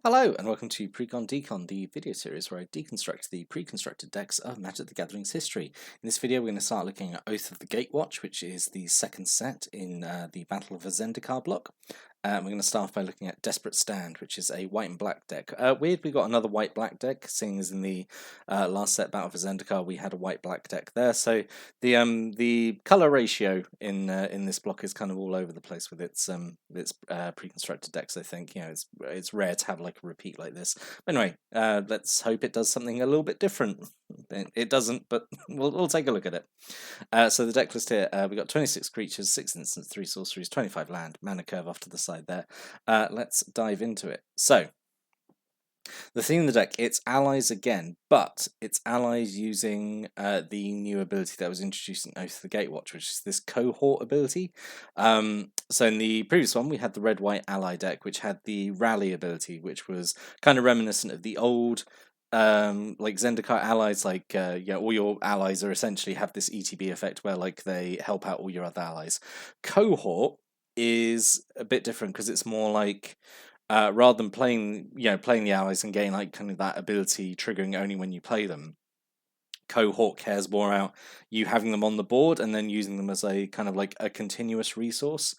Hello and welcome to Precon Decon, the video series where I deconstruct the pre-constructed decks of Magic the Gathering's history. In this video we're going to start looking at Oath of the Gatewatch, which is the second set in the Battle of Zendikar block. We're going to start off by looking at Desperate Stand, which is a white and black deck. Weird, we got another white-black deck, seeing as in the last set Battle of Zendikar we had a white-black deck there. So the color ratio in this block is kind of all over the place with its pre-constructed decks. I think it's rare to have like a repeat like this. But anyway, let's hope it does something a little bit different. It doesn't, but we'll take a look at it. So the deck list here, we got 26 creatures, 6 instants, 3 sorceries, 25 land, mana curve off to the side there. Let's dive into it. So the theme of the deck, it's allies again, but it's allies using the new ability that was introduced in Oath of the Gatewatch, which is this cohort ability. So in the previous one, we had the red-white ally deck, which had the rally ability, which was kind of reminiscent of the old like Zendikar allies, like all your allies are essentially have this ETB effect where like they help out all your other allies. Cohort is a bit different because it's more like rather than playing the allies and getting like kind of that ability triggering only when you play them. Cohort cares more about you having them on the board and then using them as a kind of like a continuous resource.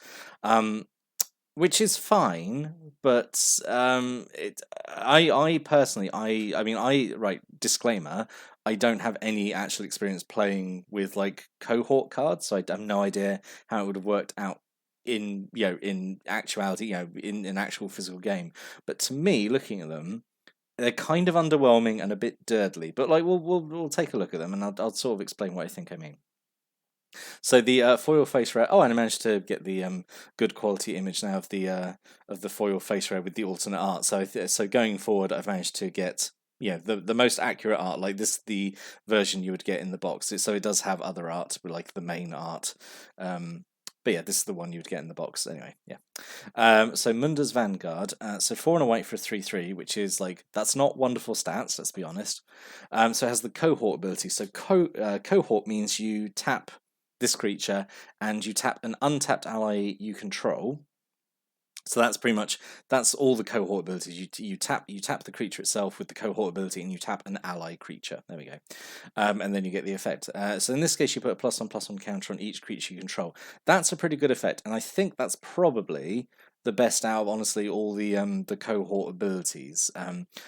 Which is fine, but I personally, right, disclaimer, I don't have any actual experience playing with like cohort cards, so I have no idea how it would have worked out in in actuality, in an actual physical game. But to me, looking at them, they're kind of underwhelming and a bit dirtly. But like we'll take a look at them, and I'll sort of explain what I think I mean. So the foil face rare. Oh, and I managed to get the good quality image now of the foil face rare with the alternate art. So going forward, I've managed to get the most accurate art, like this, the version you would get in the box. So it does have other art, but like the main art. But yeah, this is the one you would get in the box anyway. Yeah. So Munda's Vanguard. So 4 and a white for a 3/3, which is like that's not wonderful stats. Let's be honest. So it has the cohort ability. So cohort means you tap this creature and you tap an untapped ally you control. So that's all the cohort abilities. You tap the creature itself with the cohort ability, and you tap an ally creature. There we go, and then you get the effect. So in this case, you put a +1/+1 counter on each creature you control. That's a pretty good effect, and I think that's probably the best out of honestly all the cohort abilities.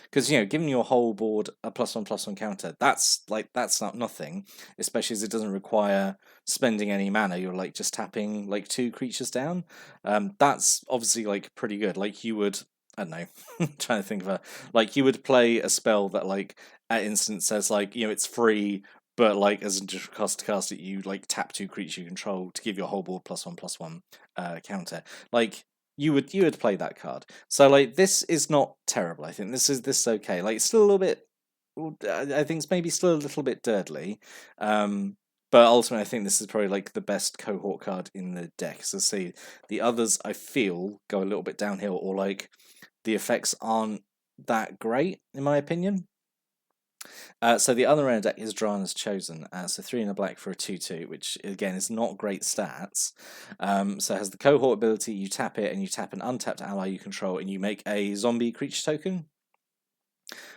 Because giving your whole board a +1/+1 counter, that's not nothing, especially as it doesn't require spending any mana. You're like just tapping like 2 creatures down. That's obviously like pretty good. Like you would, I don't know, trying to think of like you would play a spell that like at instance says like it's free, but like as a cost to cast it, you like tap 2 creatures you control to give your whole board +1/+1 counter. Like you would play that card. So like this is not terrible. I think this is okay. Like it's still a little bit. I think it's maybe still a little bit dirtly. But ultimately, I think this is probably like the best cohort card in the deck. So see, the others I feel go a little bit downhill, or like the effects aren't that great in my opinion. So the other end of the deck is Drana's Chosen. So 3 and a black for a 2/2, which again is not great stats. So it has the cohort ability. You tap it, and you tap an untapped ally you control, and you make a zombie creature token.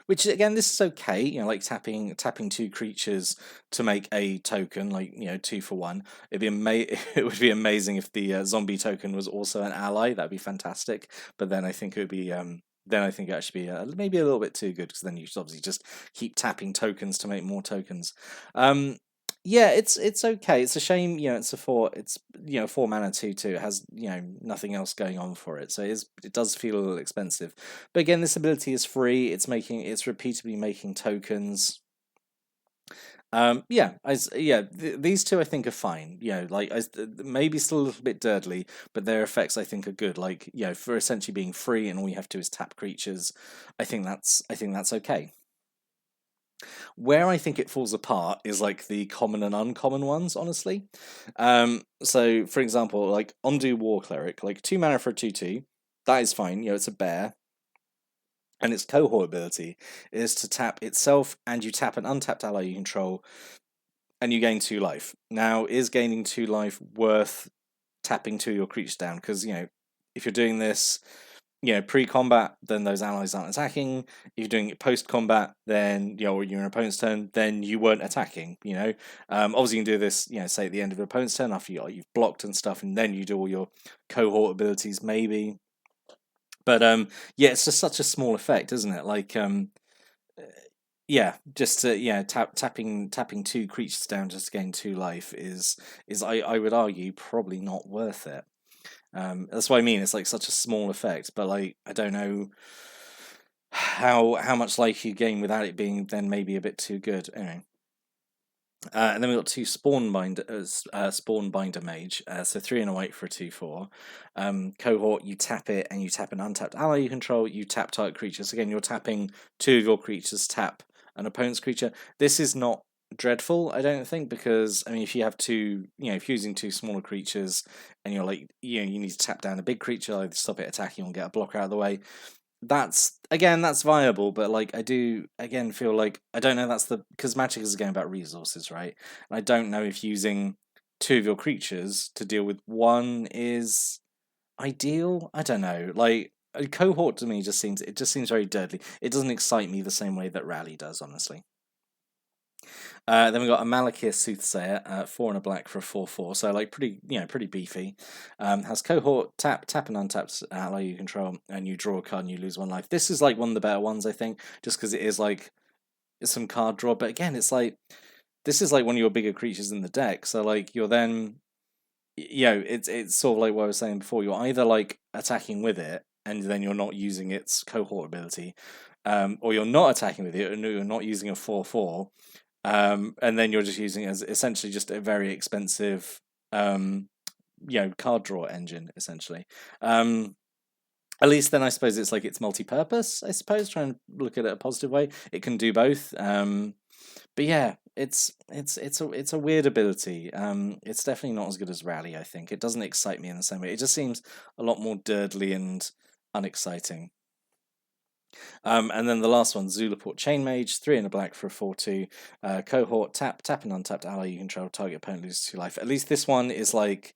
Which again, this is okay. Like tapping 2 creatures to make a token, like 2 for 1. It would be amazing if the zombie token was also an ally. That'd be fantastic. But then I think it would be then I think it should be maybe a little bit too good, because then you should obviously just keep tapping tokens to make more tokens. Yeah, it's okay. It's a shame, it's a 4. It's 4 mana 2/2. It has nothing else going on for it, so it does feel a little expensive. But again, this ability is free. It's repeatedly making tokens. These two I think are fine. Maybe still a little bit dirtly, but their effects I think are good. Like for essentially being free and all you have to do is tap creatures, I think that's okay. Where I think it falls apart is like the common and uncommon ones, honestly. So for example, like Undo War Cleric, like 2 mana for a 2/2, that is fine. It's a bear. And its cohort ability is to tap itself, and you tap an untapped ally you control, and you gain 2 life. Now, is gaining 2 life worth tapping 2 of your creatures down? Because if you're doing this pre-combat, then those allies aren't attacking. If you're doing it post-combat, then you're in your opponent's turn, then you weren't attacking. Obviously you can do this, say at the end of your opponent's turn after you've blocked and stuff, and then you do all your cohort abilities maybe. But it's just such a small effect, isn't it? Like just tapping 2 creatures down just to gain 2 life is I would argue probably not worth it. That's what I mean. It's like such a small effect, but like I don't know how much life you gain without it being then maybe a bit too good. Anyway. And then we've got 2 Spawn Binder Mage, so 3 and a white for a 2/4. Cohort, you tap it and you tap an untapped ally you control, you tap target creatures. Again, you're tapping 2 of your creatures, tap an opponent's creature. This is not dreadful, I don't think, because I mean if you have 2, if you're using 2 smaller creatures and you're like, you need to tap down a big creature, either stop it attacking or get a blocker out of the way. That's viable, but like I do again feel like I don't know, because Magic is a game about resources, right? And I don't know if using 2 of your creatures to deal with 1 is ideal. I don't know. Like a cohort to me just seems very dirty. It doesn't excite me the same way that Rally does, honestly. Then we got a Malakir Soothsayer, 4 and a black for a 4/4, so like pretty beefy. Has cohort, tap an untapped ally you control, and you draw a card and you lose 1 life. This is like one of the better ones, I think, just because it is like some card draw. But again, it's like this is like one of your bigger creatures in the deck, so like you're then, it's sort of like what I was saying before. You're either like attacking with it, and then you're not using its cohort ability, or you're not attacking with it, and you're not using a 4/4. And then you're just using it as essentially just a very expensive, card draw engine, essentially. At least then I suppose it's like it's multi-purpose, I suppose, trying to look at it a positive way. It can do both. But yeah, it's a weird ability. It's definitely not as good as Rally, I think. It doesn't excite me in the same way. It just seems a lot more dirtly and unexciting. And then the last one, Zulaport Chain Mage, 3 and a black for a 4/2. Cohort, tap an untapped ally you control, target opponent loses 2 life. At least this one is like,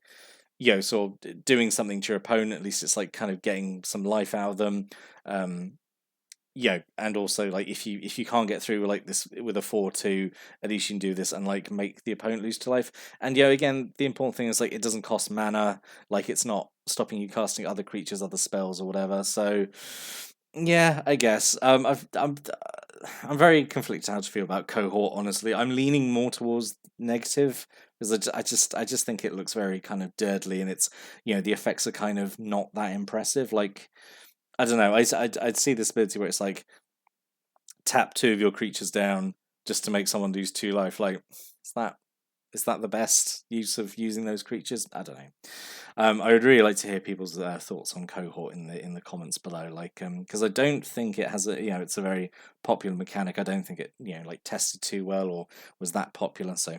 sort of doing something to your opponent. At least it's like kind of getting some life out of them. And also like if you can't get through like this with a 4/2, at least you can do this and like make the opponent lose 2 life. And again, the important thing is like it doesn't cost mana, like it's not stopping you casting other creatures, other spells or whatever. So yeah, I guess. I'm very conflicted how to feel about cohort. Honestly, I'm leaning more towards negative because I just think it looks very kind of dirtly, and it's the effects are kind of not that impressive. Like I don't know, I'd see this ability where it's like tap 2 of your creatures down just to make someone lose 2 life. Like is that the best use of using those creatures? I don't know. I would really like to hear people's thoughts on cohort in the comments below, like because I don't think it has it's a very popular mechanic. I don't think it like tested too well or was that popular. So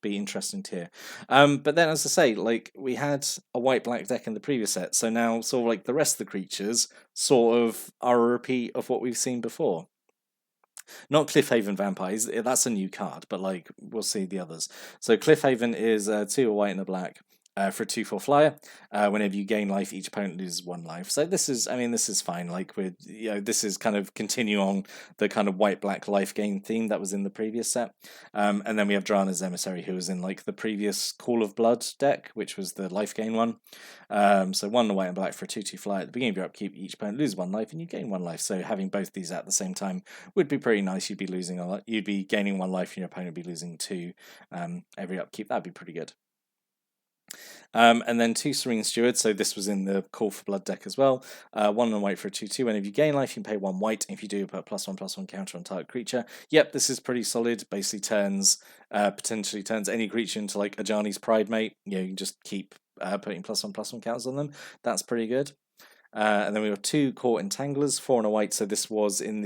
be interesting to hear. But then, as I say, like we had a white-black deck in the previous set, so now sort of like the rest of the creatures sort of are a repeat of what we've seen before. Not Cliffhaven Vampires, that's a new card, but like we'll see the others. So Cliffhaven is 2 a white and a black. For a 2/4 flyer, whenever you gain life, each opponent loses 1 life. So this is fine. Like this is kind of continue on the kind of white-black life gain theme that was in the previous set. And then we have Drana's Emissary, who was in like the previous Call of Blood deck, which was the life gain one. So 1 white and black for a 2/2 flyer. At the beginning of your upkeep, each opponent loses 1 life, and you gain 1 life. So having both these at the same time would be pretty nice. You'd be gaining 1 life, and your opponent would be losing 2 every upkeep. That'd be pretty good. And then 2 Serene Stewards, so this was in the Call for Blood deck as well. 1 and white for a 2/2. Whenever you gain life, you can pay 1 white. If you do, put +1/+1 counter on target creature. Yep, this is pretty solid. Basically potentially turns any creature into like Ajani's Pridemate. You can just keep putting +1/+1 counters on them. That's pretty good. And then we have 2 Court Entanglers, 4 and a white. So this was in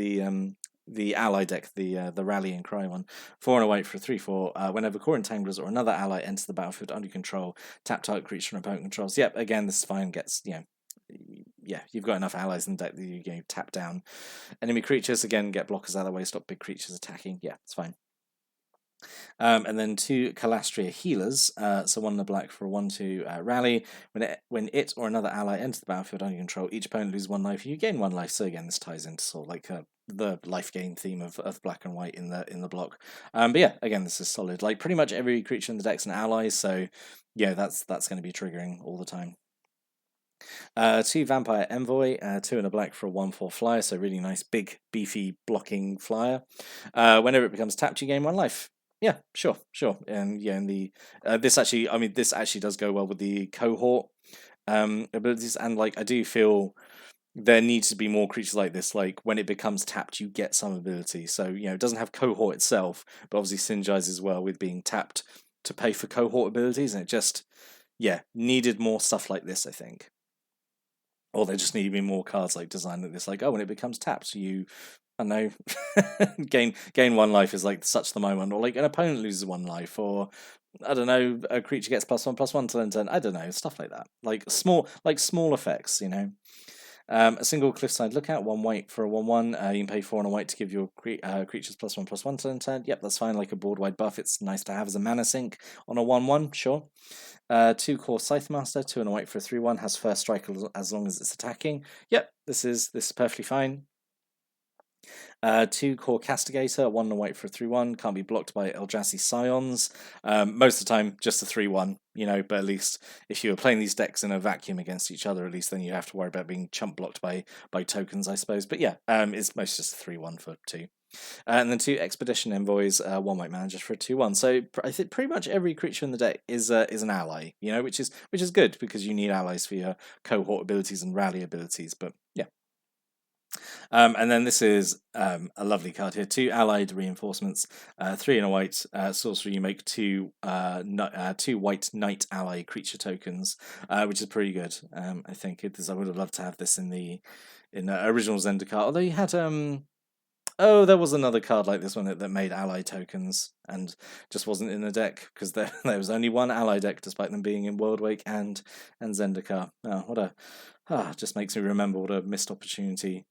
the ally deck, the Rally and Cry one. 4 and a white for a 3/4. Whenever Core Entanglers or another ally enter the battlefield under control, tap target creature and opponent controls. Yep, again, this is fine. Gets you've got enough allies in the deck that you tap down enemy creatures. Again, get blockers out of the way, stop big creatures attacking. Yeah, it's fine. And then 2 Calastria healers, so 1 in the black for a 1/2 rally. When it or another ally enter the battlefield under your control, each opponent loses 1 life, you gain 1 life. So again, this ties into sort of like the life gain theme of black and white in the block. But yeah, again, this is solid. Like pretty much every creature in the deck's an ally, so yeah, that's going to be triggering all the time. 2 Vampire Envoy, 2 in a black for a 1/4 flyer, so really nice, big, beefy blocking flyer. Whenever it becomes tapped, you gain 1 life. Yeah, sure. And yeah, and the this actually does go well with the cohort abilities, and like I do feel there needs to be more creatures like this. Like when it becomes tapped, you get some ability. So it doesn't have cohort itself, but obviously synergizes well with being tapped to pay for cohort abilities, and it just needed more stuff like this, I think. Or there just need to be more cards like designed like this, like when it becomes tapped, you I don't know gain 1 life is like such the moment, or like an opponent loses 1 life, or I don't know, a creature gets +1/+1 to end turn. I don't know, stuff like that. Like small effects, A single Cliffside Lookout, 1 white for a 1/1. You can pay 4 and a white to give your creatures +1/+1 to end turn. Yep, that's fine. Like a board wide buff, it's nice to have as a mana sink on a 1/1. Sure. 2 core Scythe Master, 2 and a white for a 3/1, has first strike as long as it's attacking. Yep, this is perfectly fine. 2 core Castigator, 1 and a white for a 3/1, can't be blocked by Eldrazi Scions. Most of the time, just a 3/1, but at least if you were playing these decks in a vacuum against each other, at least then you have to worry about being chump blocked by tokens, I suppose. But yeah, it's mostly just a 3/1 for 2. And then 2 Expedition Envoys, 1 white mana just for a 2/1. So I think pretty much every creature in the deck is an ally, which is good because you need allies for your cohort abilities and rally abilities. But yeah. And then this is a lovely card here. 2 allied reinforcements, 3 and a white sorcery. You make 2 white knight ally creature tokens, which is pretty good. I think I would have loved to have this in the original Zendikar. Although you had oh, there was another card like this one that made ally tokens and just wasn't in the deck because there was only 1 ally deck, despite them being in Worldwake and Zendikar. Oh, just makes me remember what a missed opportunity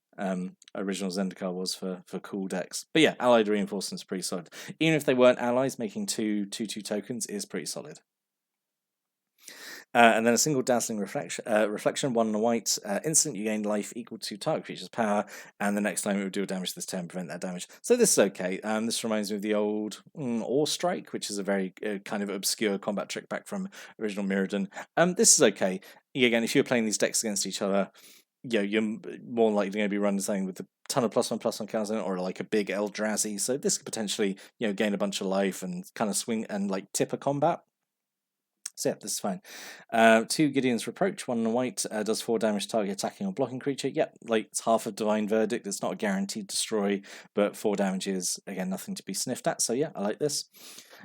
original Zendikar was for cool decks. But yeah, allied reinforcements pretty solid. Even if they weren't allies, making 2/2 tokens is pretty solid. And then a single dazzling reflection, 1 and a white. Instant, you gain life equal to target creature's power, and the next time it would deal damage this turn, prevent that damage. So this is okay. This reminds me of the old Ore Strike, which is a very kind of obscure combat trick back from original Mirrodin. This is okay. Again, if you're playing these decks against each other, you're more likely going to be running something with a ton of +1/+1 counters in it, or like a big Eldrazi. So this could potentially, gain a bunch of life and kind of swing and like tip a combat. So yeah, this is fine. 2 Gideon's Reproach, 1 and a white, does 4 damage to target attacking or blocking creature. Yep, like it's half of Divine Verdict. It's not a guaranteed destroy, but 4 damage is, again, nothing to be sniffed at. So yeah, I like this.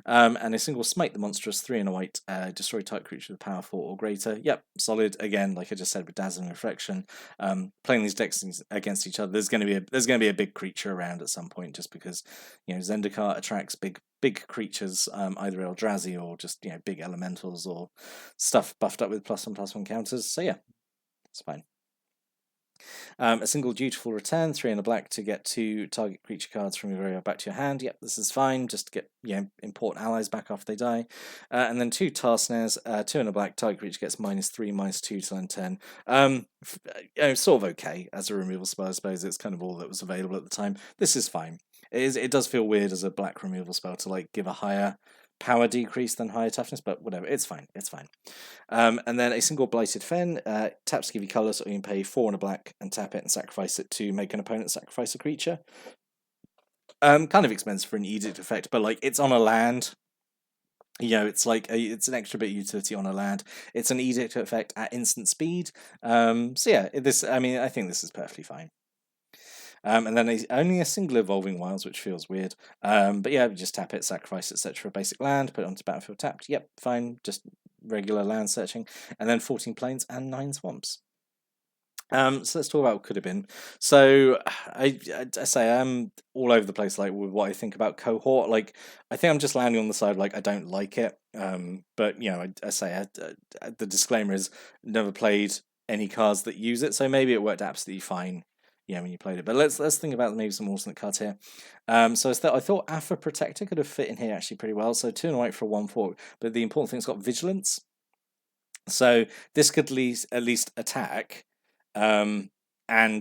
And a single Smite the Monstrous, 3 and a white, destroy type creature with power 4 or greater. Yep, solid. Again, like I just said with Dazzling Reflection, playing these decks against each other, there's going to be a big creature around at some point, just because Zendikar attracts big creatures, either Eldrazi or just big elementals or stuff buffed up with +1/+1 counters. So yeah, it's fine. A single Dutiful Return, 3 and a black to get 2 target creature cards from your graveyard back to your hand. Yep, this is fine, just to get important allies back after they die. And then 2 Tar Snares, 2 and a black, target creature gets -3, -2 till end turn. Sort of okay as a removal spell, I suppose. It's kind of all that was available at the time. This is fine. It does feel weird as a black removal spell to like give a higher power decrease than higher toughness, but whatever, it's fine. And then a single Blighted Fen, taps to give you colours, so you can pay 4 and a black and tap it and sacrifice it to make an opponent sacrifice a creature. Kind of expensive for an edict effect, but like it's on a land. It's like it's an extra bit of utility on a land. It's an edict effect at instant speed. So yeah, I think this is perfectly fine. And then only a single Evolving Wilds, which feels weird. But yeah, just tap it, sacrifice, etc. for a basic land, put it onto battlefield tapped. Yep, fine, just regular land searching. And then 14 plains and 9 swamps. So let's talk about what could have been. So I say I'm all over the place, like with what I think about cohort. Like I think I'm just landing on the side like I don't like it. But I say the disclaimer is never played any cards that use it, so maybe it worked absolutely fine when you played it. But let's think about maybe some alternate cards here. So I thought Alpha Protector could have fit in here actually pretty well. So 2 and a white for a 1/4, but the important thing, it's got Vigilance. So this could at least attack, and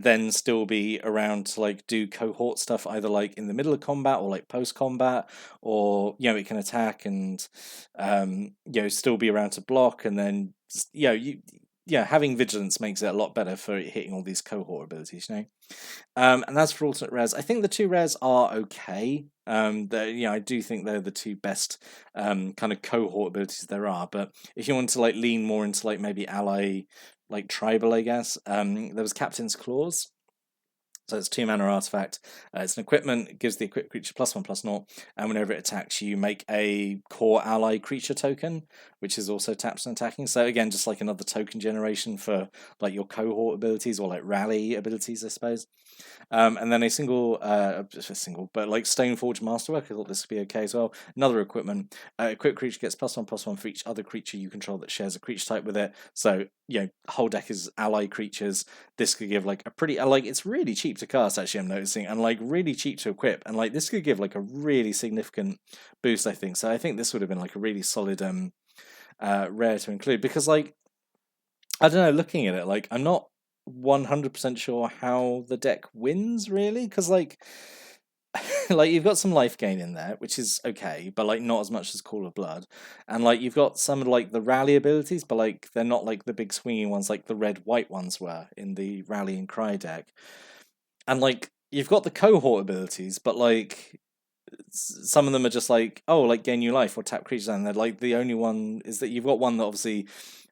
then still be around to like do cohort stuff, either like in the middle of combat or like post combat, or it can attack and still be around to block, and then having Vigilance makes it a lot better for hitting all these cohort abilities, and as for alternate rares, I think the 2 rares are okay. I do think they're the 2 best kind of cohort abilities there are. But if you want to like lean more into like maybe ally, like tribal, I guess, there was Captain's Clause. So it's 2 mana artifact. It's an equipment. It gives the equipped creature +1/+0, and whenever it attacks, you make a core ally creature token, which is also tapped and attacking. So again, just like another token generation for like your cohort abilities or like rally abilities, I suppose. And then a single, but like Stoneforge Masterwork. I thought this would be okay as well. Another equipment. Equipped creature gets +1/+1 for each other creature you control that shares a creature type with it. So whole deck is ally creatures. This could give like a pretty it's really cheap to cast, actually, I'm noticing, and like really cheap to equip, and like this could give like a really significant boost, I think. So I think this would have been like a really solid rare to include, because like I don't know, looking at it, like I'm not 100% sure how the deck wins, really, because like like you've got some life gain in there, which is okay, but like not as much as Call of Blood, and like you've got some of like the rally abilities, but like they're not like the big swinging ones like the red-white ones were in the Rally and Cry deck, and like you've got the cohort abilities, but like some of them are just like, oh, like gain new life or tap creatures, and they're like the only one is that you've got one that obviously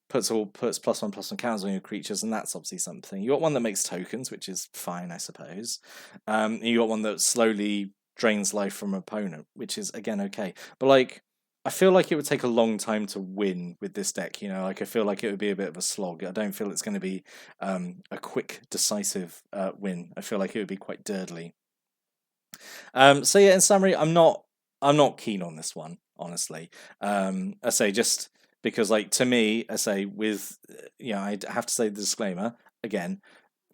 puts +1/+1 counters on your creatures, and that's obviously something. You got one that makes tokens, which is fine, I suppose. You got one that slowly drains life from an opponent, which is again okay. But like, I feel like it would take a long time to win with this deck. Like I feel like it would be a bit of a slog. I don't feel it's going to be a quick, decisive win. I feel like it would be quite dirtly. So yeah, in summary, I'm not keen on this one, honestly. I say just because, like, to me, I say with I have to say the disclaimer again.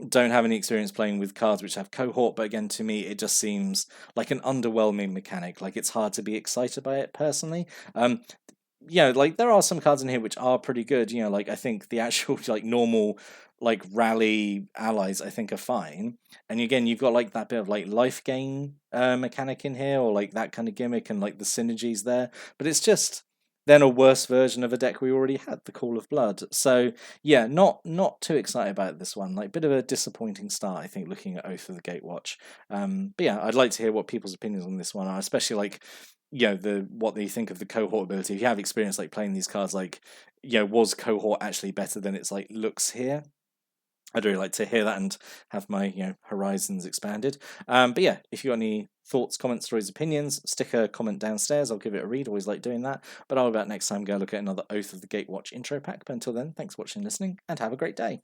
Don't have any experience playing with cards which have cohort, but again, to me, it just seems like an underwhelming mechanic. Like it's hard to be excited by it personally. Like there are some cards in here which are pretty good. Like I think the actual like normal like rally allies I think are fine. And again, you've got like that bit of like life gain mechanic in here, or like that kind of gimmick, and like the synergies there. But it's just then a worse version of a deck we already had, the Call of Blood. So yeah, not too excited about this one. Like bit of a disappointing start, I think, looking at Oath of the Gatewatch. But yeah, I'd like to hear what people's opinions on this one are, especially like what they think of the cohort ability. If you have experience like playing these cards, like was cohort actually better than it's like looks here? I'd really like to hear that and have my horizons expanded. But yeah, if you got any thoughts, comments, stories, opinions, stick a comment downstairs. I'll give it a read. Always like doing that. But I'll be back next time. Go look at another Oath of the Gatewatch intro pack. But until then, thanks for watching and listening, and have a great day.